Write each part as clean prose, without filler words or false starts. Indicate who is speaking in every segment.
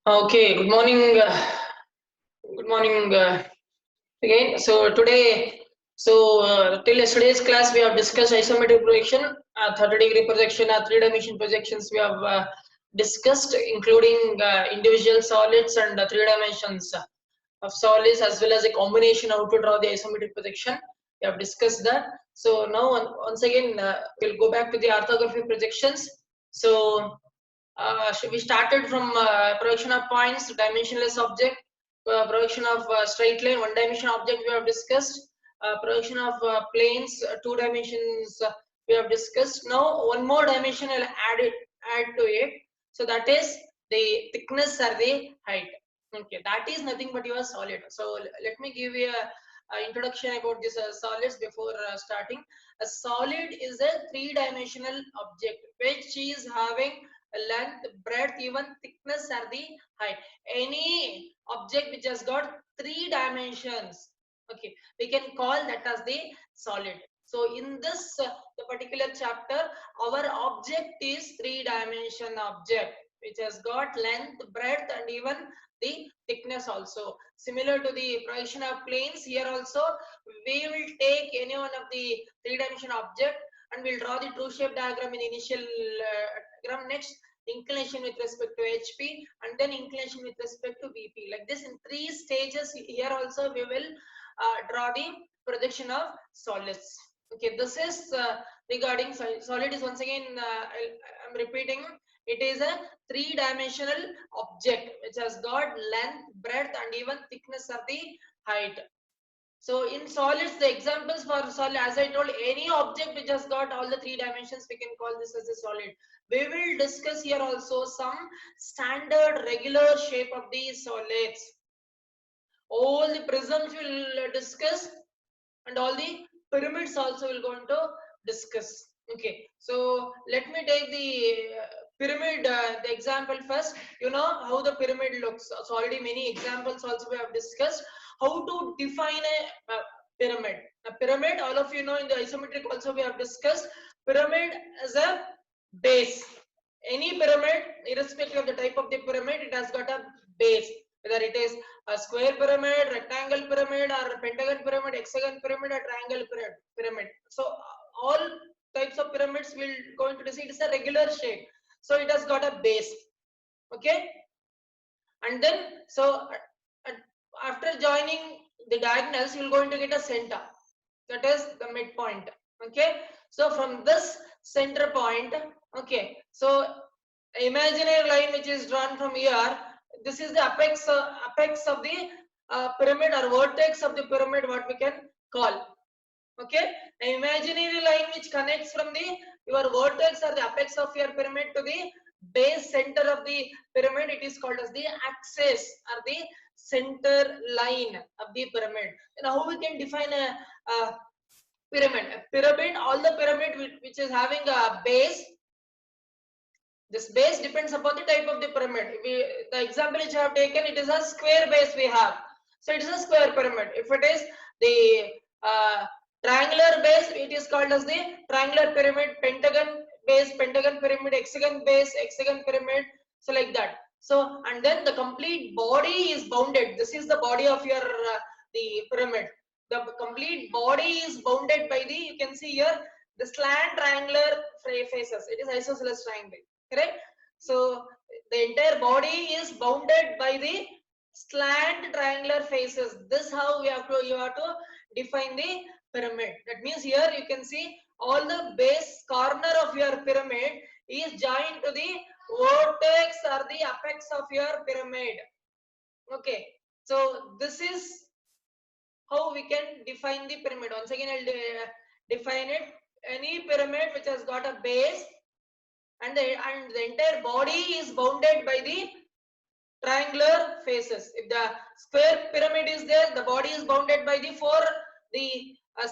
Speaker 1: Okay, good morning. Good morning again. So today, till yesterday's class, we have discussed isometric projection, 30-degree projection, 3 dimension projections. We have discussed, including individual solids and 3 dimensions of solids, as well as a combination how to draw the isometric projection. We have discussed that. So now, once again, we'll go back to the orthographic projections. So we started from projection of points, dimensionless object, projection of straight line, one-dimension object we have discussed, projection of planes, 2 dimensions we have discussed. Now one more dimension I'll add to it. So that is the thickness or the height. Okay, that is nothing but your solid. So let me give you a introduction about this solids before starting. A solid is a three-dimensional object which is having length, breadth, even thickness or the height. Any object which has got 3 dimensions, okay, we can call that as the solid. So in this the particular chapter, our object is 3 dimension object which has got length, breadth, and even the thickness also. Similar to the projection of planes, here also we will take any one of the 3 dimension object and we'll draw the true shape diagram in the initial diagram. Next, inclination with respect to HP, and then inclination with respect to VP. Like this, in 3 stages. Here also we will draw the projection of solids. Okay, this is regarding solid. Is once again I'm repeating. It is a 3 dimensional object which has got length, breadth, and even thickness of the height. So in solids, the examples for solid, as I told, any object which has got all the 3 dimensions, we can call this as a solid. We will discuss here also some standard regular shape of these solids. All the prisms will discuss, and all the pyramids also will going to discuss. Okay, so let me take the pyramid, the example first. You know how the pyramid looks. So already many examples also we have discussed. How to define a pyramid. A pyramid, all of you know, in the isometric also we have discussed. Pyramid as a base. Any pyramid, irrespective of the type of the pyramid, it has got a base. Whether it is a square pyramid, rectangle pyramid, or pentagon pyramid, hexagon pyramid, or triangle pyramid. So all types of pyramids will going to see it is a regular shape. So it has got a base. Okay, and then after joining the diagonals, you will going to get a center. That is the midpoint. Okay, so from this center point, okay, so imaginary line which is drawn from here, this is the apex of the pyramid, or vertex of the pyramid, what we can call. Okay, an imaginary line which connects from the your vertex or the apex of your pyramid to the base center of the pyramid, it is called as the axis or the center line of the pyramid. Now how we can define a pyramid? A pyramid, all the pyramid which is having a base, this base depends upon the type of the pyramid. The example which I have taken, it is a square base we have. So it is a square pyramid. If it is the triangular base, it is called as the triangular pyramid. Pentagon base, pentagon pyramid. Hexagon base, hexagon pyramid. So like that. So, and then the complete body is bounded. This is the body of your the pyramid. The complete body is bounded by the, you can see here, the slant triangular faces. It is isosceles triangle. Correct? So the entire body is bounded by the slant triangular faces. This how you have to define the pyramid. That means here you can see all the base corner of your pyramid is joined to the vertex or the apex of your pyramid. Okay, so this is how we can define the pyramid. Once again, I'll define it. Any pyramid which has got a base and the entire body is bounded by the triangular faces. If the square pyramid is there, the body is bounded by the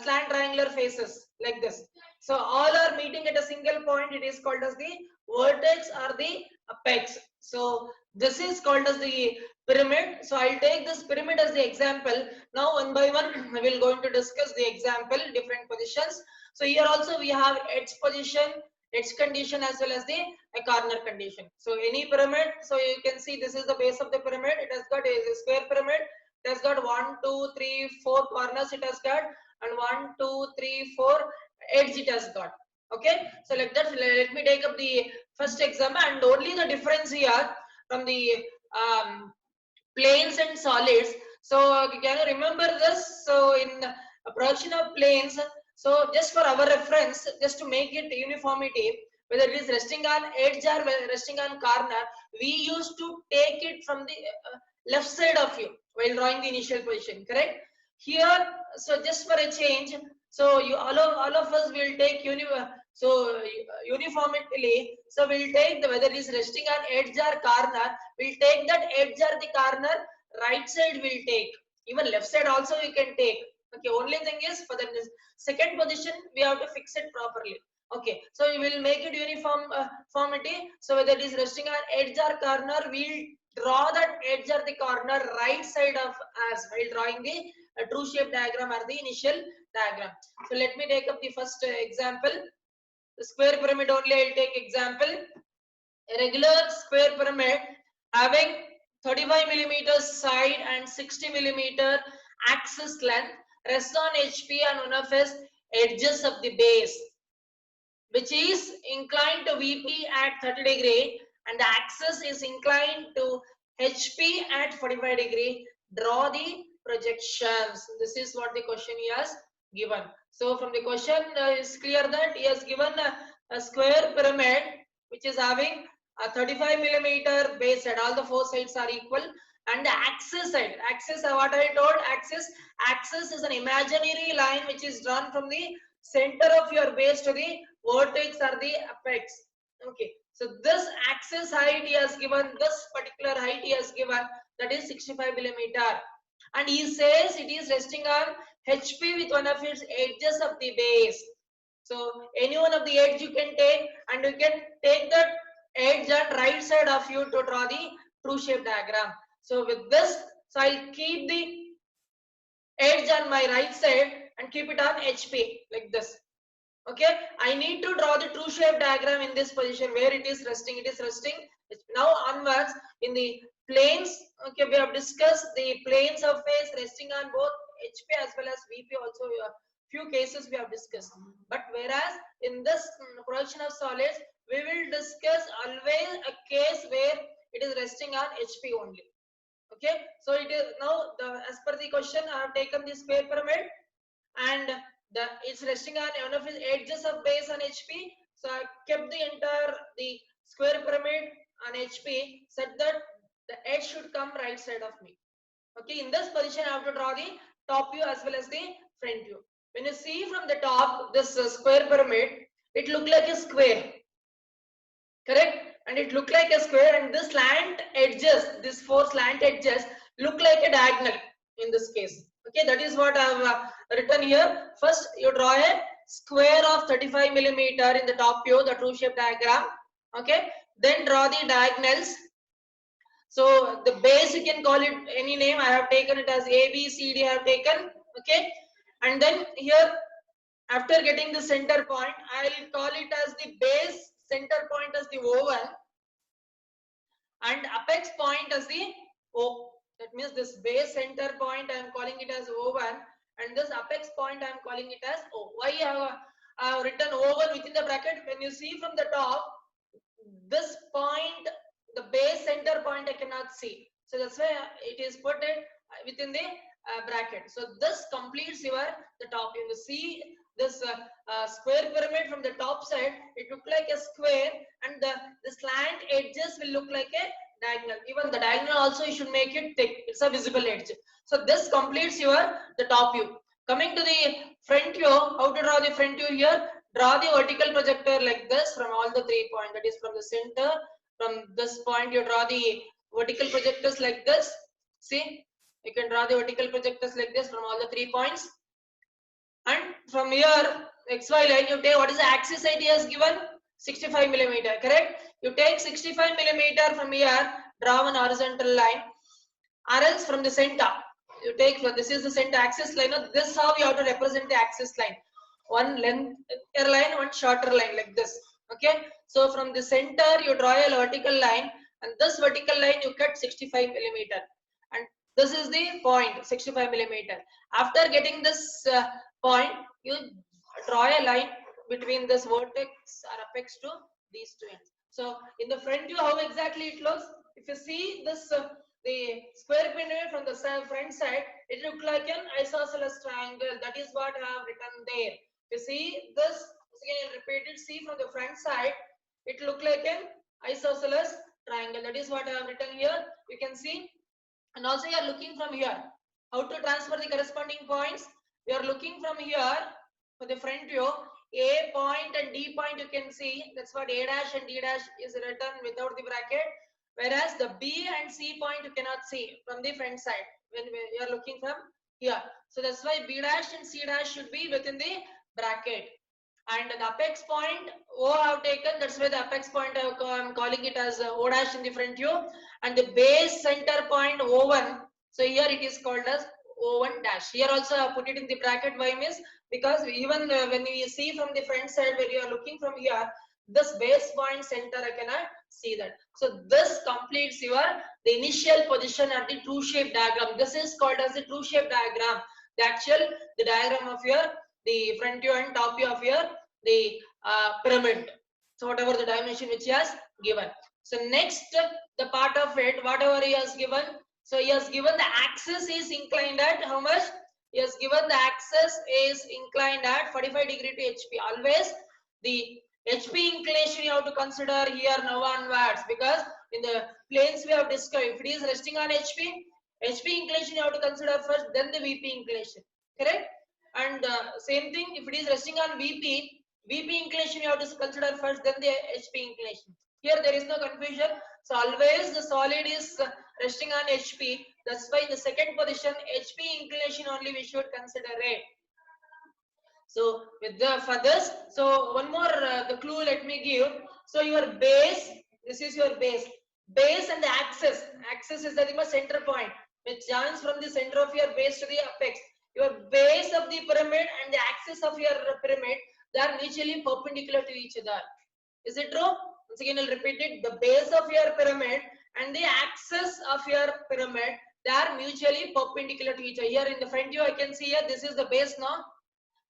Speaker 1: slant triangular faces, like this. So all are meeting at a single point. It is called as the vertex or the apex. So this is called as the pyramid. So I'll take this pyramid as the example. Now one by one we will going to discuss the example, different positions. So here also we have edge position, edge condition as well as the corner condition. So any pyramid, so you can see this is the base of the pyramid. It has got a square pyramid. It has got 1, 2, 3, 4 corners. It has got, and 1, 2, 3, 4 edge it has got. Okay, so like that, let me take up the first example, and only the difference here from the planes and solids. So can you remember this? So in projection of planes, so just for our reference, just to make it uniformity, whether it is resting on edge or resting on corner, we used to take it from the left side of you while drawing the initial position, correct? Here, so just for a change, so you all of us will take uniformly. So we'll take the, whether it is resting on edge or corner, we'll take that edge or the corner. Right side will take, even left side also you can take. Okay, only thing is for the second position we have to fix it properly. Okay, so we will make it uniformity. So whether it is resting on edge or corner, we'll draw that edge or the corner right side of us while drawing the true shape diagram or the initial diagram. So let me take up the first example. The square pyramid only I'll take example. A regular square pyramid having 35 millimeter side and 60 millimeter axis length rests on HP and one of its edges of the base, which is inclined to VP at 30 degree and the axis is inclined to HP at 45 degree. Draw the projections. This is what the question he has given. So from the question is clear that he has given a square pyramid which is having a 35 millimeter base side. All the four sides are equal, and the axis side. Axis, what I told, axis is an imaginary line which is drawn from the center of your base to the vertex or the apex. Okay, so this axis height he has given, this particular height he has given, that is 65 millimeter, and he says it is resting on HP with one of its edges of the base. So any one of the edge you can take, and you can take that edge on right side of you to draw the true shape diagram. So with this, so I'll keep the edge on my right side and keep it on HP like this. Okay, I need to draw the true shape diagram in this position where it is resting. It is resting. Now onwards in the planes. Okay, we have discussed the planes of phase resting on both HP as well as VP. Also, few cases we have discussed. But whereas in this projection of solids, we will discuss always a case where it is resting on HP only. Okay, so it is now as per the question, I have taken the square pyramid and it's resting on one of its edges of base on HP. So I kept the square pyramid on HP such that the edge should come right side of me. Okay, in this position I have to draw the top view as well as the front view. When you see from the top this square pyramid, it look like a square, correct? And it look like a square, and this slant edges, these four slant edges look like a diagonal in this case. Okay, that is what I have written here. First you draw a square of 35 millimeter in the top view, the true shape diagram. Okay, then draw the diagonals. So the base you can call it any name. I have taken it as A, B, C, D I have taken. Okay, and then here after getting the center point, I will call it as the base center point as the O1 and apex point as the O. That means this base center point I am calling it as O1 and this apex point I am calling it as O. Why I have written O1 within the bracket? When you see from the top, this point, the base center point I cannot see. So that's why it is put it within the bracket. So this completes the top. You see this square pyramid from the top side, it look like a square and the slant edges will look like a diagonal. Even the diagonal also you should make it thick. It's a visible edge. So this completes the top view. Coming to the front view, how to draw the front view here? Draw the vertical projector like this from all the 3 points. That is from the center. From this point you draw the vertical projectors like this. See, you can draw the vertical projectors like this from all the 3 points. And from here XY line you take, what is the axis height he has given? 65 millimeter, correct? You take 65 millimeter from here, draw one horizontal line, or else from the center you take, this is the center axis line. This is how you have to represent the axis line. One lengthier line, one shorter line like this. Okay, so from the center you draw a vertical line, and this vertical line you cut 65 millimeter, and this is the point 65 millimeter. After getting this point, you draw a line between this vertex or apex to these two ends. So in the front view, how exactly it looks? If you see this, the square pyramid from the front side, it looks like an isosceles triangle. That is what I have written there. You see this, again I'll repeat it. See from the front side, it look like an isosceles triangle. That is what I have written here. You can see, and also you are looking from here. How to transfer the corresponding points? We are looking from here for the front view. A point and D point you can see. That's what A dash and D dash is written without the bracket. Whereas the B and C point you cannot see from the front side when you are looking from here. So that's why B dash and C dash should be within the bracket. And the apex point O I have taken, that's why the apex point I am calling it as O dash in the front view, and the base center point O1, so here it is called as O1 dash. Here also I put it in the bracket. Why means because even when you see from the front side, when you are looking from here, this base point center I cannot see that. So this completes your the initial position of the true shape diagram. This is called as the true shape diagram. The diagram of your the front view and top view of your the pyramid. So whatever the dimension which he has given. So next the part of it, whatever he has given. So he has given the axis is inclined at how much? He has given the axis is inclined at 45 degree to HP. Always the HP inclination you have to consider here now onwards, because in the planes we have discussed, if it is resting on HP inclination you have to consider first, then the VP inclination. Correct? And same thing, if it is resting on VP inclination you have to consider first, then the HP inclination. Here there is no confusion. So always the solid is resting on HP. That's why in the second position HP inclination only we should consider it. So with the for this, so one more the clue let me give. So your base, this is your base and the axis. Axis is the center point which joins from the center of your base to the apex. Your base of the pyramid and the axis of your pyramid, they are mutually perpendicular to each other. Is it true? Once again, I'll repeat it. The base of your pyramid and the axis of your pyramid, they are mutually perpendicular to each other. Here in the front view, I can see here, this is the base now.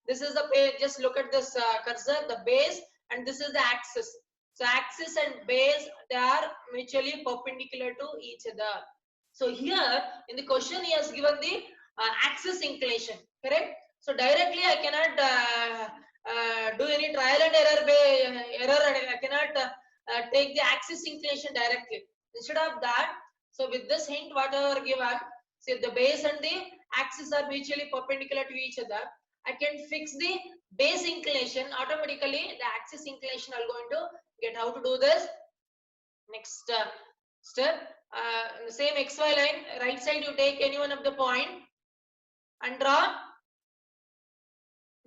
Speaker 1: This is the base. Just look at this cursor, the base, and this is the axis. So axis and base, they are mutually perpendicular to each other. So here in the question, he has given the axis inclination, correct? So directly I cannot do any trial and error. I cannot take the axis inclination directly. Instead of that, so with this hint, whatever given, say the base and the axis are mutually perpendicular to each other, I can fix the base inclination. Automatically, the axis inclination I'm going to get. How to do this? Next step. The same XY line, right side you take any one of the point and draw.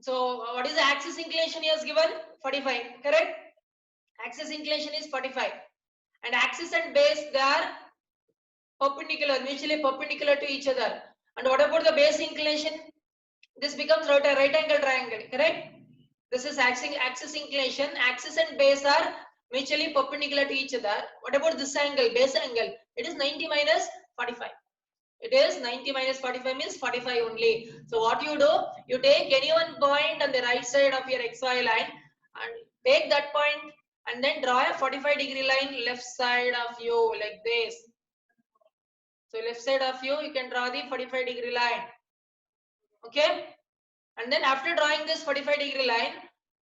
Speaker 1: So what is the axis inclination he has given? 45, correct? Axis inclination is 45. And axis and base, they are perpendicular, mutually perpendicular to each other. And what about the base inclination? This becomes right angle triangle, correct? This is axis inclination. Axis and base are mutually perpendicular to each other. What about this angle, base angle? It is 90 minus 45. It is 90 minus 45 means 45 only. So what you do, you take any one point on the right side of your XY line and take that point and then draw a 45 degree line left side of you like this. So left side of you can draw the 45 degree line. Okay. And then after drawing this 45 degree line,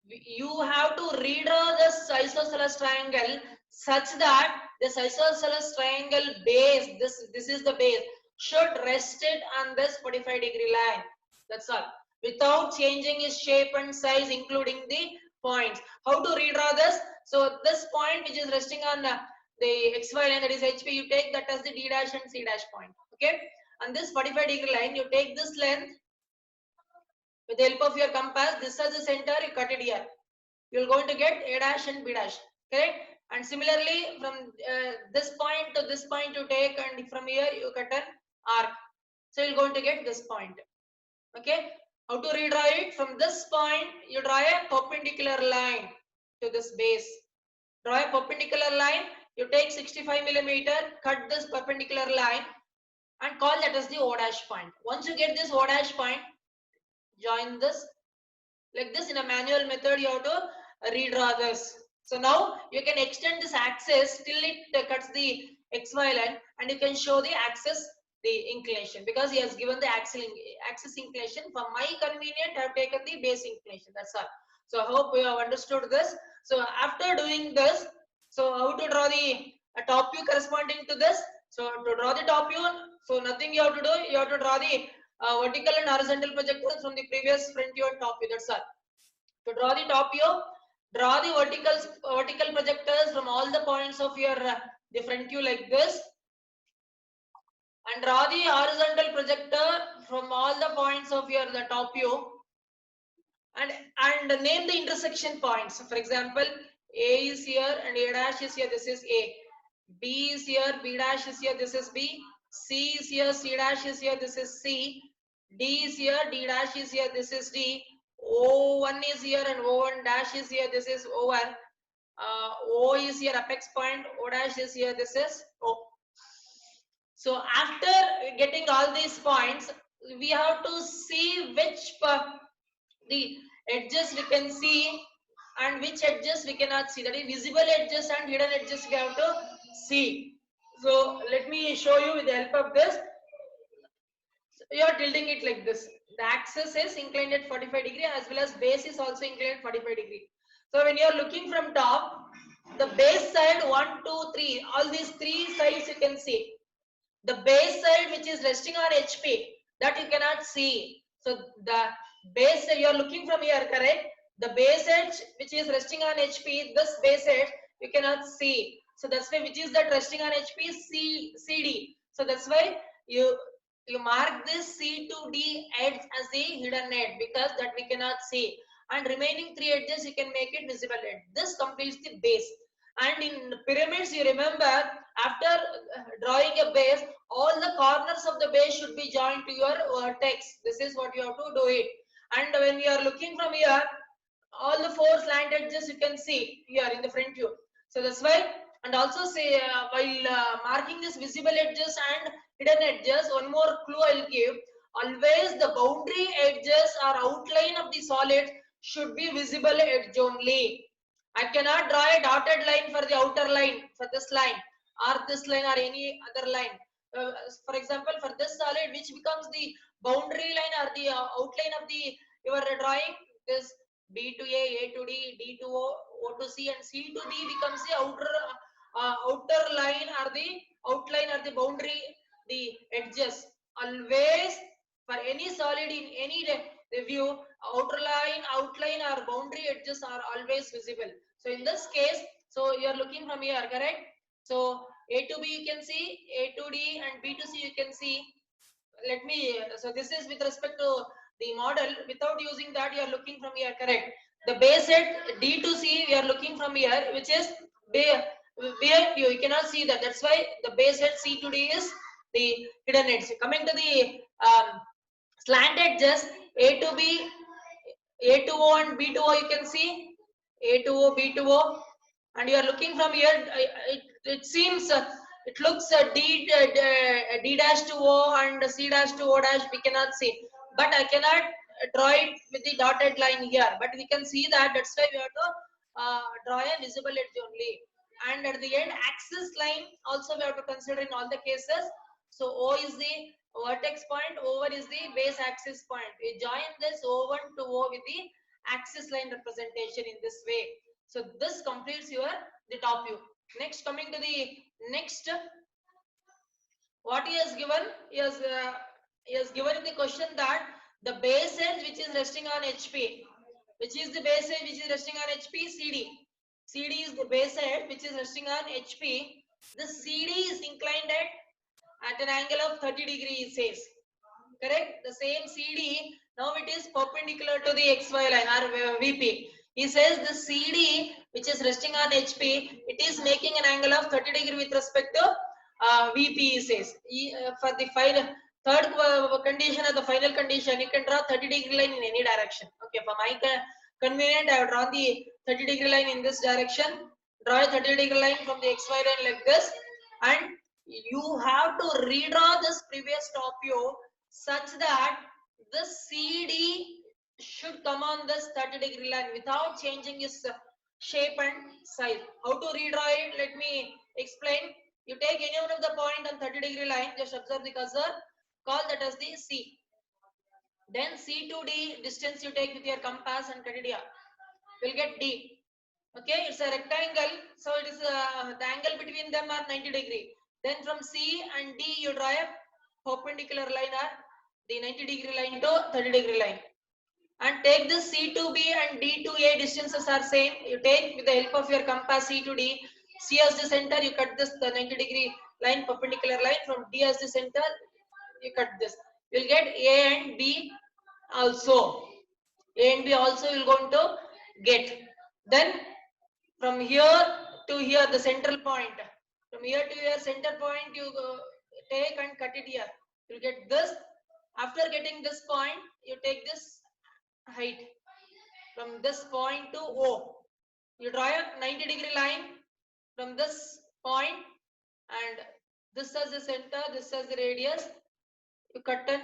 Speaker 1: you have to redraw this isosceles triangle such that this isosceles triangle base, this is the base, should rest it on this 45 degree line. That's all. Without changing its shape and size, including the points. How to redraw this? So this point which is resting on the XY line, that is HP, you take that as the D dash and C dash point. Okay. And this 45 degree line, you take this length with the help of your compass. This is the center, you cut it here. You're going to get A dash and B dash, correct? And similarly, from this point to this point you take, and from here you cut an arc. So you're going to get this point. Okay? How to redraw it? From this point, you draw a perpendicular line. to this base. Draw a perpendicular line. You take 65 millimeter, cut this perpendicular line and call that as the O dash point. Once you get this O dash point, join this like this. In a manual method you have to redraw this. So now you can extend this axis till it cuts the XY line, and you can show the axis, the inclination, because he has given the axis inclination. For my convenient, I have taken the base inclination. That's all. So I hope you have understood this. So after doing this, so how to draw the top view corresponding to this? So to draw the top view, so nothing you have to do. You have to draw the vertical and horizontal projectors from the previous front view and top view. That's all. To draw the top view, draw the vertical projectors from all the points of your the front view like this, and draw the horizontal projector from all the points of your the top view, and name the intersection points. For example, A is here and A dash is here. This is A. B is here. B dash is here. This is B. C is here. C dash is here. This is C. D is here. D dash is here. This is D. O1 is here and O1 dash is here. This is O1. O is here. Apex point. O dash is here. This is O. So after getting all these points, we have to see which the edges we can see and which edges we cannot see. That is visible edges and hidden edges we have to see. So let me show you with the help of this. So you are tilting it like this. The axis is inclined at 45 degree as well as base is also inclined at 45 degree. So when you are looking from top, the base side 1, 2, 3, all these three sides you can see. The base side which is resting on HP, that you cannot see. So the base you are looking from here, correct? The base edge which is resting on HP, this base edge you cannot see. So that's why which is that resting on HP, CD. So that's why you mark this C to D edge as the hidden edge, because that we cannot see. And remaining three edges you can make it visible edge. This completes the base. And in pyramids, you remember, after drawing a base, all the corners of the base should be joined to your vertex. This is what you have to do it. And when you are looking from here, all the four slant edges you can see here in the front view. So that's why, and also say while marking this visible edges and hidden edges, one more clue I'll give. Always the boundary edges or outline of the solid should be visible edge only. I cannot draw a dotted line for the outer line, for this line or any other line. For example, for this solid, which becomes the boundary line or the outline of the your drawing, this B to A to D, D to O to C, and C to D becomes the outer line or the outline or the boundary, the edges. Always for any solid in any review, outer line, outline or boundary edges are always visible. So in this case, so you are looking from here, correct? So A to B you can see, A to D and B to C you can see. Let me, so this is with respect to the model. Without using that, you are looking from here, correct? The base at D to C we are looking from here, which is behind you. You cannot see that. That's why the base at C to D is the hidden edge. Coming to the slant edges, A to B, A to O and B to O you can see, A to O, B to O, and you are looking from here, it seems, it looks D dash to O and C dash to O dash we cannot see, but I cannot draw it with the dotted line here, but we can see that. That's why we have to draw a visible edge only. And at the end, axis line also we have to consider in all the cases. So O is the vertex point, O1 is the base axis point. We join this O1 to O with the axis line representation in this way. So this completes your the top view. Next, coming to the next, what he has given, he has given in the question that the base edge which is resting on HP, which is the base edge which is resting on HP, CD. CD is the base edge which is resting on HP. The CD is inclined at an angle of 30 degree, it says. Correct? The same CD, now it is perpendicular to the XY line or VP. He says the CD which is resting on HP, it is making an angle of 30 degree with respect to VP, he says. For the third condition or the final condition, you can draw 30 degree line in any direction. Okay, for my convenient, I have drawn the 30-degree line in this direction. Draw a 30-degree line from the XY line like this, and you have to redraw this previous top view such that this CD should come on this 30-degree line without changing its shape and size. How to redraw it? Let me explain. You take any one of the point on 30-degree line, just observe the cursor, call that as the C. Then C to D distance you take with your compass and cut it here. We'll get D. Okay, it's a rectangle, so it is the angle between them are 90 degree. Then from C and D you draw a perpendicular line or the 90-degree line to 30-degree line. And take this C to B and D to A distances are same. You take with the help of your compass C to D. C as the center, you cut this the 90-degree line, perpendicular line. From D as the center, you cut this. You'll get A and B also. A and B also you're going to get. Then from here to here, the central point. From here to here, center point you take and cut it here. You'll get this. After getting this point, you take this height from this point to O. You draw a 90-degree line from this point, and this as the center, this as the radius. You cut an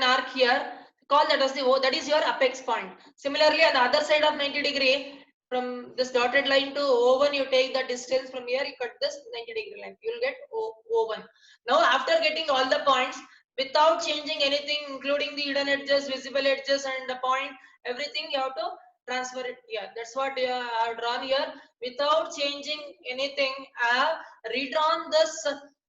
Speaker 1: arc here. Call that as the O. That is your apex point. Similarly, on the other side of 90-degree, from this dotted line to O1, you take the distance from here. You cut this 90-degree line. You will get O1. Now, after getting all the points, without changing anything, including the hidden edges, visible edges, and the point, everything you have to transfer it here. That's what I have drawn here. Without changing anything, I have redrawn this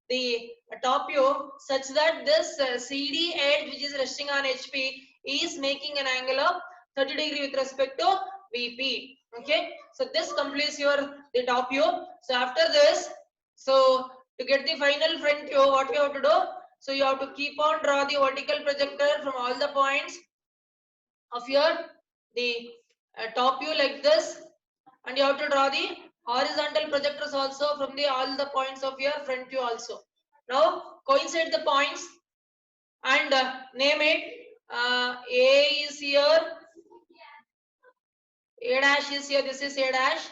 Speaker 1: the top view such that this CD edge which is resting on HP is making an angle of 30 degree with respect to VP. Okay, so this completes your the top view. So after this, so to get the final front view, what you have to do? So you have to keep on draw the vertical projector from all the points of your the top view like this, and you have to draw the horizontal projectors also from the all the points of your front view also. Now coincide the points and name it. A is here, A dash is here, this is A dash.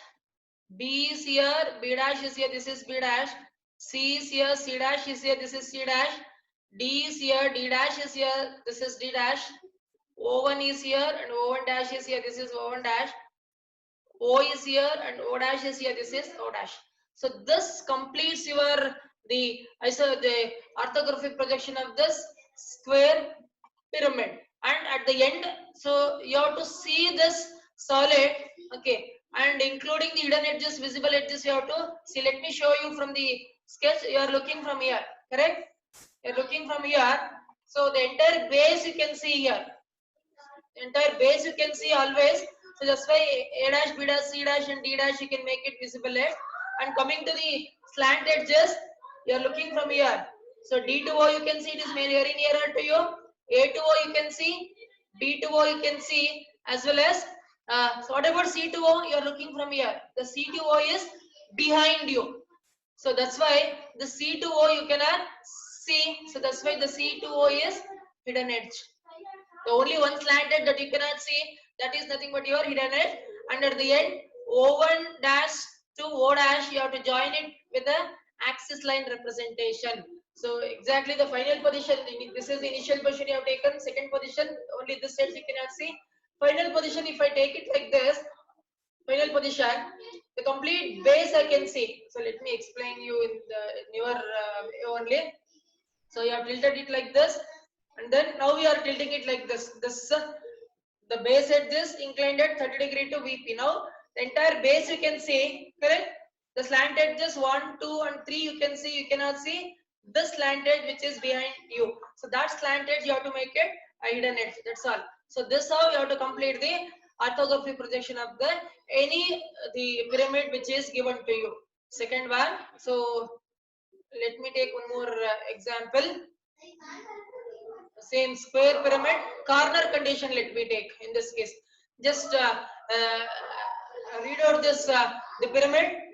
Speaker 1: B is here, B dash is here, this is B dash. C is here, C dash is here, this is C dash. D is here, D dash is here, this is D dash. O1 is here and O1 dash is here, this is O1 dash. O is here and O dash is here, this is O dash. So this completes your the orthographic projection of this square pyramid. And at the end, so you have to see this solid, okay, and including the hidden edges, visible edges, you have to see. Let me show you from the sketch. You are looking from here, correct? You are looking from here. So the entire base you can see here. Entire base you can see always. So that's why A dash, B dash, C dash and D dash you can make it visible edge. And coming to the slant edges, you are looking from here. So D to O you can see it is very nearer to you. A to O you can see, B to O you can see, as well as so what about C to O? You are looking from here. The C to O is behind you. So that's why the C to O you cannot see. So that's why the C to O is hidden edge. The only one slanted that you cannot see, that is nothing but your hidden edge. And at the end, O1 dash to O dash, you have to join it with the axis line representation. So exactly the final position, this is the initial position you have taken. Second position, only this edge you cannot see. Final position, if I take it like this, final position, the complete base I can see. So let me explain you in your only. So you have tilted it like this, and then now we are tilting it like this. The base at this inclined at 30 degree to VP. Now the entire base you can see, correct? The slant edges 1, 2 and 3 you can see, you cannot see this slant edge which is behind you. So that slant edge you have to make it a hidden edge, that's all. So this how you have to complete the orthography projection of the pyramid which is given to you. Second one, so let me take one more example. Same square pyramid, corner condition let me take in this case. Just read out this the pyramid.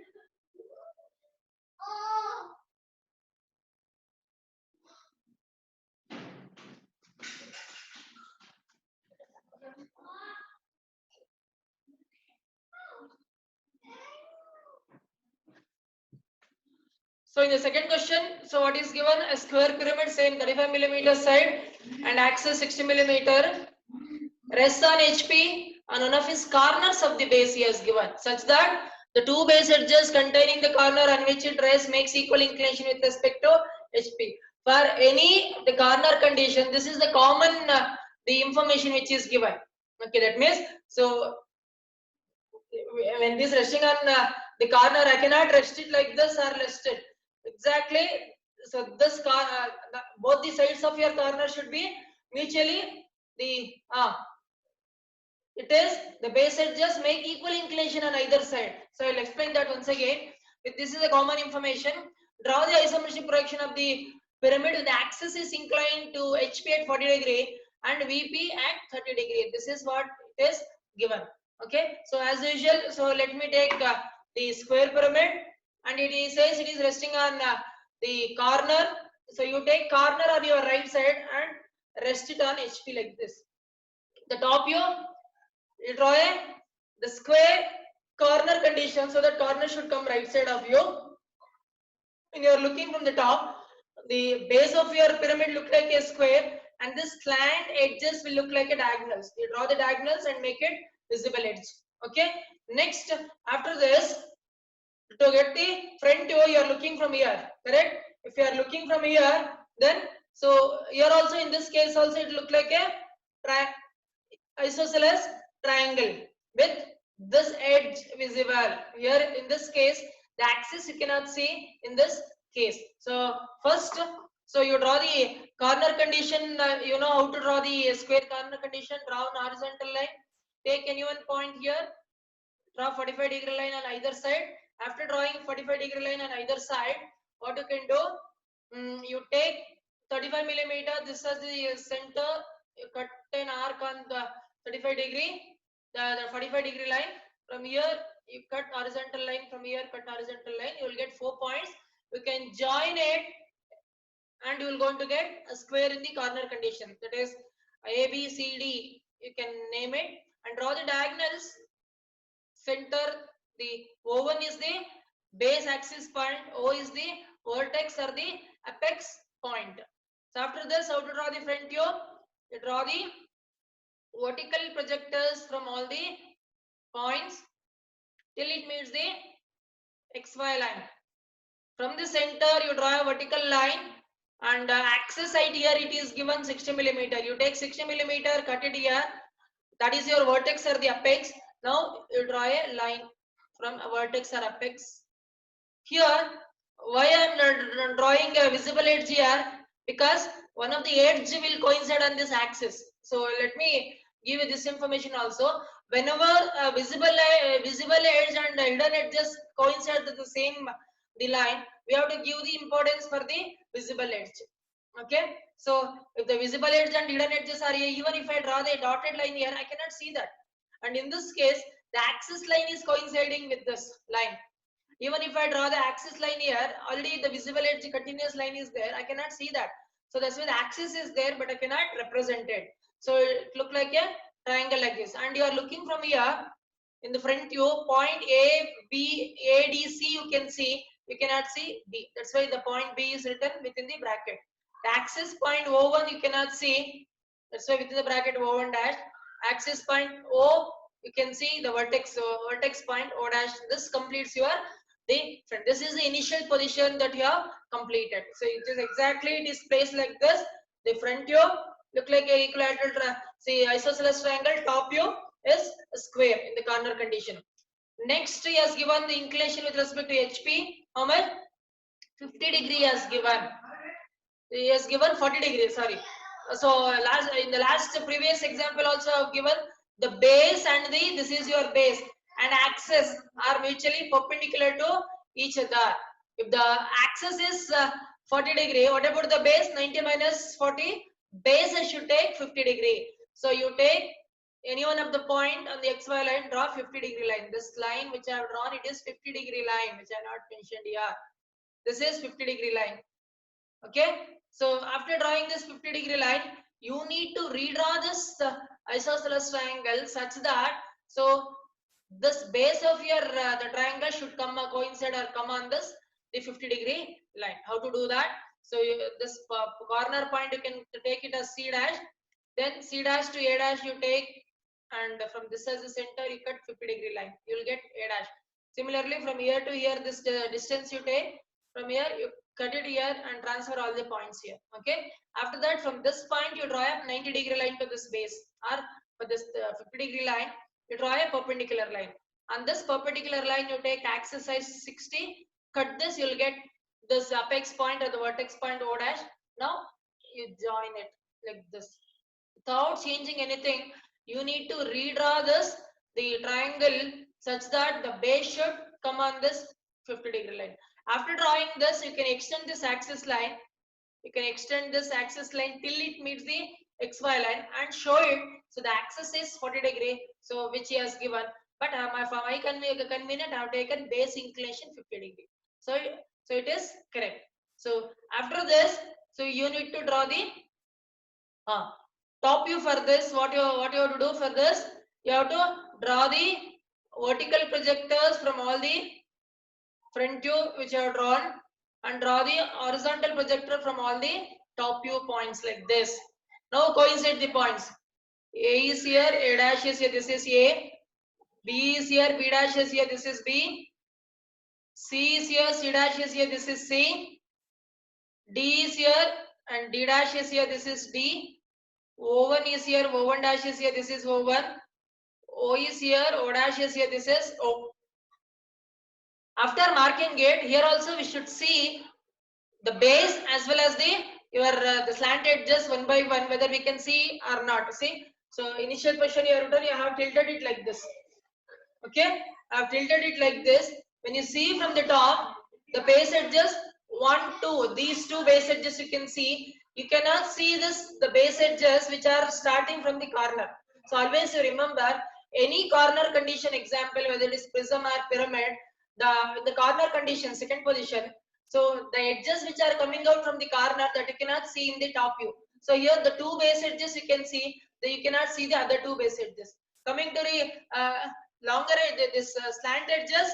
Speaker 1: So in the second question, so what is given? A square pyramid, same 35 millimeter side and axis 60 millimeter, rests on HP on one of his corners of the base he has given, such that the two base edges containing the corner on which it rests makes equal inclination with respect to HP. For any the corner condition, this is the common the information which is given. Okay, that means so when this resting on the corner, I cannot rest it like this or rest it exactly. So this both the sides of your corner should be mutually the it is the base edges make equal inclination on either side. So I will explain that once again. This is a common information. Draw the isometric projection of the pyramid. The axis is inclined to HP at 40 degree and VP at 30 degree. This is what it is given. Okay. So as usual, so let me take the square pyramid, and it says it is resting on the corner. So you take corner on your right side and rest it on HP like this. The top view, you draw the square corner condition, so that corner should come right side of you. When you are looking from the top, the base of your pyramid look like a square, and this slant edges will look like a diagonals. You draw the diagonals and make it visible edge. Okay. Next, after this, to get the front view, you are looking from here. Correct. If you are looking from here, then so here also in this case also it look like a isosceles triangle with this edge visible. Here in this case, the axis you cannot see in this case. So first, so you draw the corner condition. You know how to draw the square corner condition. Draw an horizontal line. Take any one point here. Draw 45-degree line on either side. After drawing 45-degree line on either side, what you can do? You take 35 millimeter. This is the center. You cut an arc on the 35-degree, the 45-degree line. From here, you cut horizontal line. From here, cut horizontal line. You will get 4 points. You can join it, and you will going to get a square in the corner condition. That is A, B, C, D. You can name it and draw the diagonals. Center, the O1 is the base axis point, O is the vertex or the apex point. So after this, how to draw the front view? You draw the vertical projectors from all the points till it meets the XY line. From the center, you draw a vertical line, and axis height here it is given 60 millimeter. You take 60 millimeter, cut it here. That is your vertex or the apex. Now you draw a line from a vertex or apex. Here, why I am drawing a visible edge here? Because one of the edge will coincide on this axis. So let me give you this information also. Whenever a visible edge and hidden edges coincide with the same the line, we have to give the importance for the visible edge. Okay. So if the visible edge and hidden edges are here, even if I draw the dotted line here, I cannot see that. And in this case, the axis line is coinciding with this line. Even if I draw the axis line here, already the visible edge continuous line is there. I cannot see that. So that's why the axis is there, but I cannot represent it. So it look like a triangle like this. And you are looking from here in the front view, point A, B, A, D, C, you can see. You cannot see B. That's why the point B is written within the bracket. The axis point O1 you cannot see. That's why within the bracket O1 dash. Axis point O, you can see the vertex. Vertex point O dash. This completes your the front. This is the initial position that you have completed. So it is exactly it is placed like this. The front view look like a equilateral. See isosceles triangle. Top view is a square in the corner condition. Next, he has given the inclination with respect to HP. How much? 50 degree has given. He has given 40 degrees. Sorry. So in the last previous example also I have given the base and this is your base and axis are mutually perpendicular to each other. If the axis is 40 degree, what about the base? 90 minus 40. Base I should take 50 degree. So you take any one of the point on the XY line, draw 50 degree line. This line which I have drawn, it is 50 degree line which I have not mentioned here. This is 50 degree line. Okay. So after drawing this 50 degree line, you need to redraw this isosceles triangle such that so this base of your the triangle should come coincide or come on this the 50-degree line. How to do that? So this corner point you can take it as C dash, then C dash to A dash you take, and from this as the center you cut 50-degree line, you will get A dash. Similarly from here to here, this distance you take, from here you cut it here and transfer all the points here. Okay, after that from this point you draw a 90-degree line to this base, or for this 50-degree line you draw a perpendicular line. On this perpendicular line you take axis size 60, cut this, you will get this apex point or the vertex point O dash. Now you join it like this without changing anything. You need to redraw this the triangle such that the base should come on this 50-degree line. After drawing this, you can extend this axis line. You can extend this axis line till it meets the XY line and show it. So the axis is 40-degree, so which he has given. But for my convenient, I have taken base inclination 50-degree. So it is correct. So after this, so you need to draw the top view for this. What you have to do for this? You have to draw the vertical projectors from all the front view which I have drawn, and draw the horizontal projector from all the top view points like this. Now coincide the points. A is here, A dash is here, this is A. B is here, B dash is here, this is B. C is here, C dash is here, this is C. D is here and D dash is here, this is D. O1 is here, O1 dash is here, this is O1. O is here, O dash is here, this is O. After marking it, here also we should see the base as well as the slant edges one by one, whether we can see or not. See, so initial position you have tilted it like this. Okay, I have tilted it like this. When you see from the top, the base edges 1, 2, these two base edges you can see. You cannot see the base edges which are starting from the corner. So always you remember, any corner condition example, whether it is prism or pyramid, the corner condition, second position. So the edges which are coming out from the corner that you cannot see in the top view. So here the two base edges you can see, that you cannot see the other two base edges. Coming to the longer edge, this slant edges,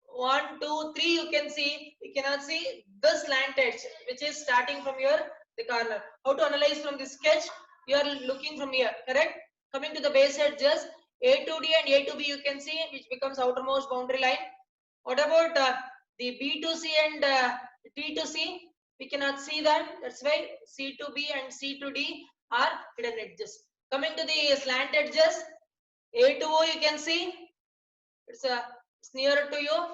Speaker 1: 1, 2, 3 you can see, you cannot see the slant edge which is starting from your the corner. How to analyze from this sketch? You are looking from here, correct? Coming to the base edges, A to D and A to B you can see, which becomes outermost boundary line. What about the B to C and T to C? We cannot see that. That's why C to B and C to D are hidden edges. Coming to the slant edges, A to O you can see, it's nearer to you.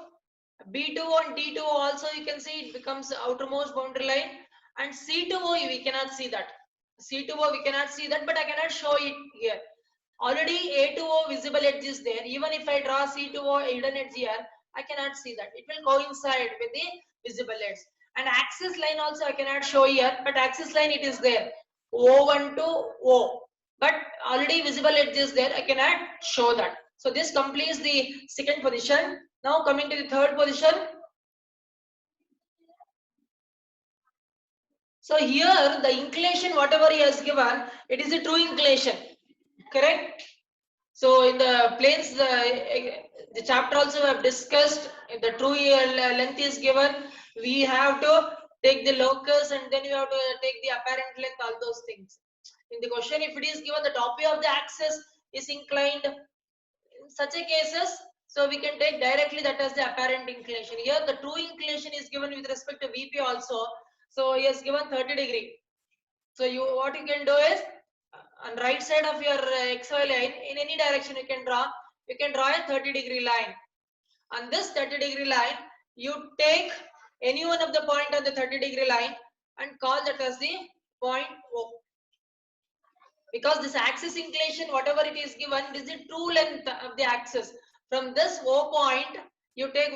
Speaker 1: B to O and D to O also you can see, it becomes outermost boundary line. And C to O we cannot see that. C to O we cannot see that, but I cannot show it here. Already A to O visible edge is there. Even if I draw C to O hidden edge here, I cannot see that. It will coincide with the visible edge. And axis line also I cannot show here, but axis line it is there. O1 to O. But already visible edge is there, I cannot show that. So this completes the second position. Now coming to the third position. So here the inclination whatever he has given, it is a true inclination, correct? So in the planes, the chapter also have discussed, if the true length is given, we have to take the locus and then you have to take the apparent length, all those things. In the question, if it is given the top view of the axis is inclined, in such a cases, so we can take directly that as the apparent inclination. Here the true inclination is given with respect to VP also. So he has given 30-degree. So what you can do is, on right side of your XY line, in any direction you can draw a 30-degree line. On this 30-degree line, you take any one of the point on the 30-degree line and call that as the point O. Because this axis inclination, whatever it is given, it is the true length of the axis. From this O point, you take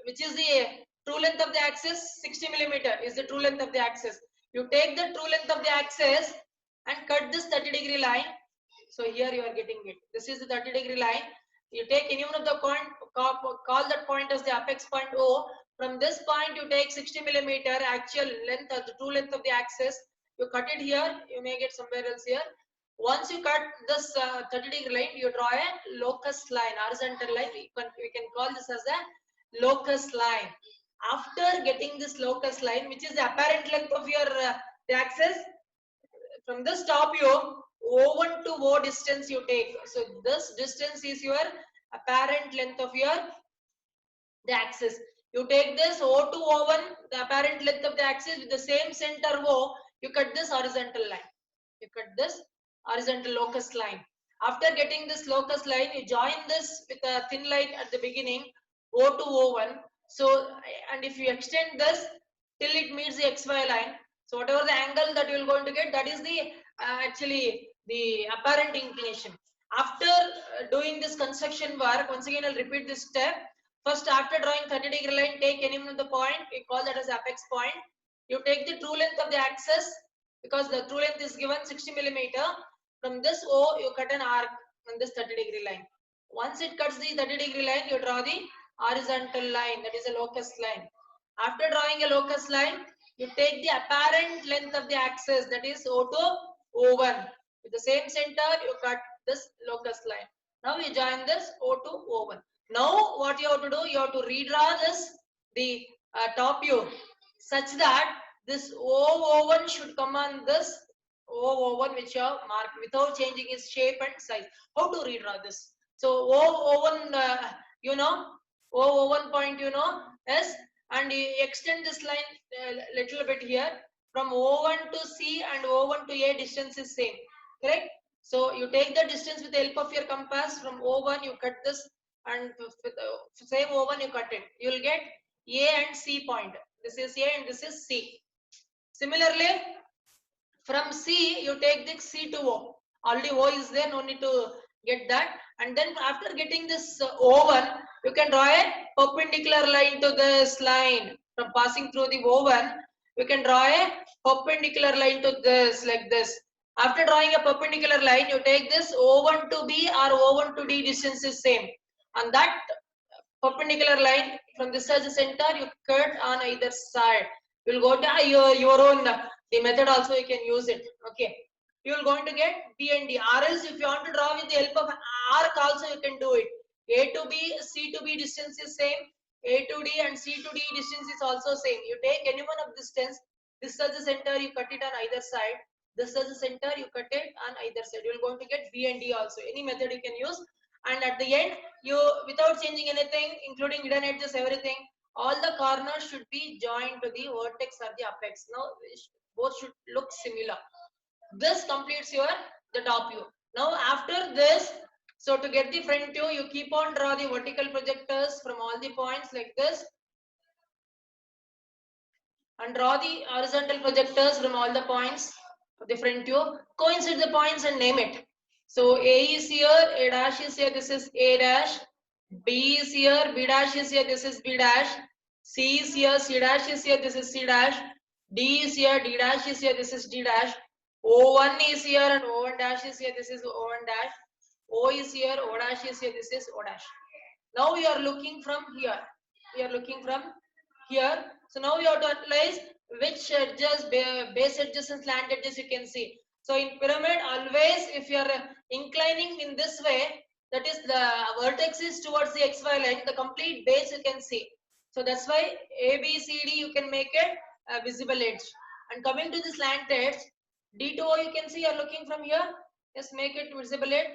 Speaker 1: which is the true length of the axis, 60 millimeter is the true length of the axis. You take the true length of the axis and cut this 30-degree line. So here you are getting it. This is the 30-degree line. You take any one of the point, call that point as the apex point O. From this point, you take 60 millimeter actual length or the true length of the axis. You cut it here. You may get somewhere else here. Once you cut this 30-degree line, you draw a locus line, horizontal line. We can call this as a locus line. After getting this locus line, which is the apparent length of your the axis, from this top view, O1 to O distance you take. So this distance is your apparent length of your the axis. You take this O to O1, the apparent length of the axis, with the same center O, you cut this horizontal line. You cut this horizontal locus line. After getting this locus line, you join this with a thin line at the beginning, O to O1. So, and if you extend this till it meets the XY line, so whatever the angle that you are going to get, that is the actually the apparent inclination. After doing this construction work, once again I'll repeat this step. First, after drawing 30-degree line, take any one of the point, we call that as apex point. You take the true length of the axis, because the true length is given 60 millimeter. From this O, you cut an arc on this 30-degree line. Once it cuts the 30-degree line, you draw the horizontal line, that is a locus line. After drawing a locus line, you take the apparent length of the axis, that is O to O1. With the same center, you cut this locus line. Now you join this O to O1. Now what you have to do, you have to redraw this, the top view, such that this O1 should come on this O1 which you have marked without changing its shape and size. How to redraw this? So O1, you know, O1 point, you know, yes, and you extend this line a little bit here. From O1 to C and O1 to A, distance is same, correct? So you take the distance with the help of your compass. From O1 you cut this, and with same O1 you cut it. You will get A and C point. This is A and this is C. Similarly, from C you take the C to O. Already O is there, no need to get that. And then after getting this O1, you can draw a perpendicular line to this line. From passing through the O1, you can draw a perpendicular line to this, like this. After drawing a perpendicular line, you take this O1 to B or O1 to D, distance is same. On that perpendicular line, from this as the center, you cut on either side. You will go to your own, the method also you can use it. Okay. You will going to get B and D. Or else if you want to draw with the help of arc also you can do it. A to B, C to B distance is same. A to D and C to D distance is also same. You take any one of distance. This as the center, you cut it on either side. This as the center, you cut it on either side. You will going to get B and D also. Any method you can use. And at the end, you, without changing anything, including hidden edges, everything, all the corners should be joined to the vertex or the apex. Now both should look similar. This completes your the top view. Now after this, so to get the front view, you keep on draw the vertical projectors from all the points like this, and draw the horizontal projectors from all the points of the front view. Coincide the points and name it. So A is here, A dash is here, this is A dash. B is here, B dash is here, this is B dash. C is here, C dash is here, this is C dash. D is here, D dash is here, this is D dash. O1 is here and O1 dash is here, this is O1 dash. O is here, O dash is here, this is O dash. Now we are looking from here. We are looking from here. So now we have to analyze which edges, base edges and slant edges you can see. So in pyramid, always if you are inclining in this way, that is the vertex is towards the XY line, the complete base you can see. So that's why A, B, C, D you can make it a visible edge. And coming to the slant edge, D to O you can see, you are looking from here. Just make it visible edge.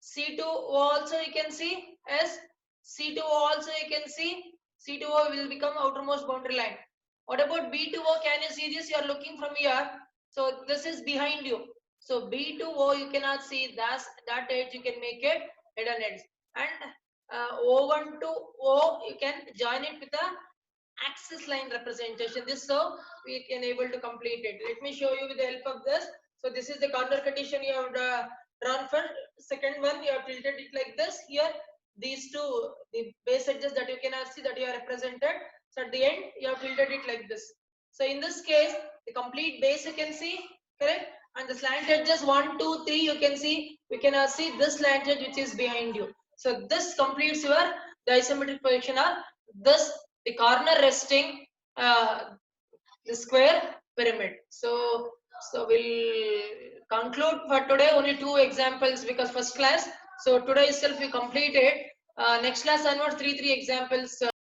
Speaker 1: C to O also you can see as C to O also you can see. C to O will become outermost boundary line. What about B to O? Can you see this? You are looking from here. So this is behind you. So B to O you cannot see that edge, you can make it hidden edge. And O1 to O you can join it with a axis line representation. This so we can able to complete it. Let me show you with the help of this. So this is the corner condition you have drawn for. Second one you have tilted it like this. Here these two, the base edges that you cannot see, that you are represented. So at the end you have tilted it like this. So in this case the complete base you can see, correct, and the slant edges 1, 2, 3 you can see. We cannot see this slant edge which is behind you. So this completes your the isometric projection of this, the corner resting the square pyramid. So we'll conclude for today only 2 examples because first class. So today itself we completed. Next class onwards 3 examples.